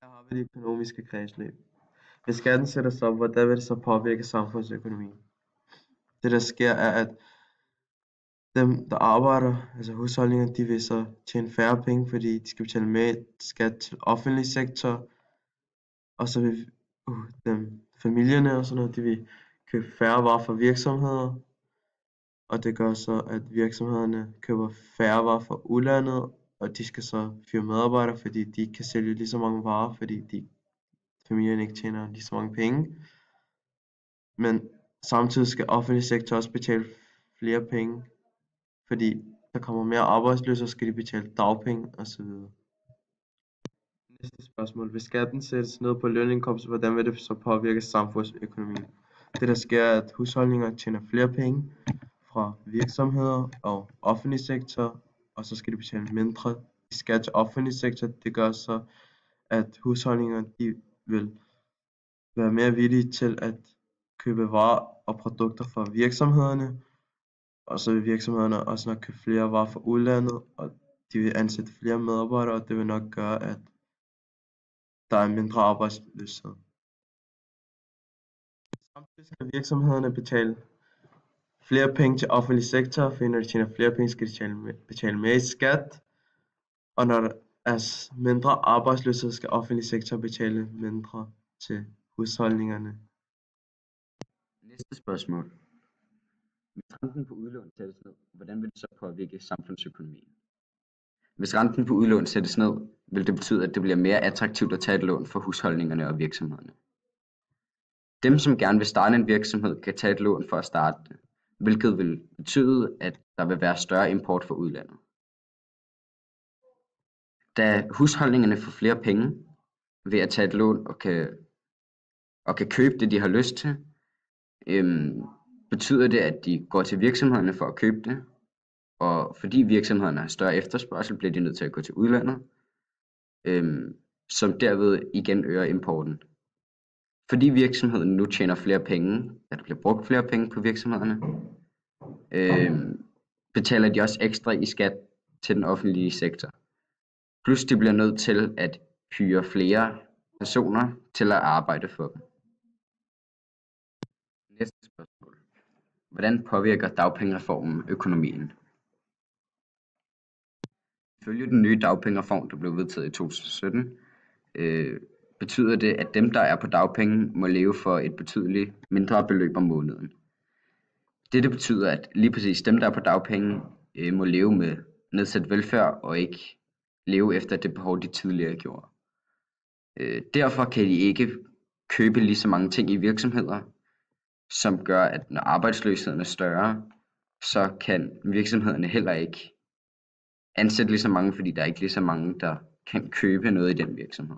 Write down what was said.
Her har vi det økonomiske kredsløb. Hvis skatten sættes op, hvordan vil det så påvirke samfundsøkonomien? Det der sker er, at dem der arbejder, altså husholdninger, de vil så tjene færre penge, fordi de skal betale mere skat til offentlig sektor, og så vil familierne og sådan noget, de vil købe færre varer fra virksomheder, og det gør så, at virksomhederne køber færre varer fra udlandet, og de skal så fyre medarbejdere, fordi de ikke kan sælge lige så mange varer, fordi familierne ikke tjener lige så mange penge. Men samtidig skal offentlig sektor også betale flere penge, fordi der kommer mere arbejdsløse, og skal de betale dagpenge osv. Næste spørgsmål. Hvis skatten sættes ned på lønindkomst, hvordan vil det så påvirke samfundsøkonomien? Det der sker er, at husholdninger tjener flere penge fra virksomheder og offentlig sektor, og så skal de betale mindre i skat til offentlig sektor. Det gør så, at husholdninger de vil være mere villige til at købe varer og produkter fra virksomhederne, og så vil virksomhederne også nok købe flere varer fra udlandet, og de vil ansætte flere medarbejdere, og det vil nok gøre, at der er mindre arbejdsløshed. Samtidig skal virksomhederne betale flere penge til offentlig sektor, for når de tjener flere penge, skal de betale mere i skat, og når der er mindre arbejdsløshed, skal offentlig sektor betale mindre til husholdningerne. Næste spørgsmål. Hvis renten på udlån sættes ned, hvordan vil det så påvirke samfundsøkonomien? Hvis renten på udlån sættes ned, vil det betyde, at det bliver mere attraktivt at tage et lån for husholdningerne og virksomhederne. Dem, som gerne vil starte en virksomhed, kan tage et lån for at starte det, hvilket vil betyde, at der vil være større import fra udlandet. Da husholdningerne får flere penge ved at tage et lån og kan købe det, de har lyst til, betyder det, at de går til virksomhederne for at købe det, og fordi virksomhederne har større efterspørgsel, bliver de nødt til at gå til udlandet, som derved igen øger importen. Fordi virksomheden nu tjener flere penge, da der bliver brugt flere penge på virksomhederne, betaler de også ekstra i skat til den offentlige sektor. Plus de bliver nødt til at hyre flere personer til at arbejde for dem. Næste spørgsmål. Hvordan påvirker dagpengereformen økonomien? Ifølge den nye dagpengereform, der blev vedtaget i 2017, betyder det, at dem, der er på dagpenge, må leve for et betydeligt mindre beløb om måneden. Dette betyder, at lige præcis dem, der er på dagpenge, må leve med nedsat velfærd og ikke leve efter det behov, de tidligere gjorde. Derfor kan de ikke købe lige så mange ting i virksomheder, som gør, at når arbejdsløsheden er større, så kan virksomhederne heller ikke ansætte lige så mange, fordi der er ikke lige så mange, der kan købe noget i den virksomhed.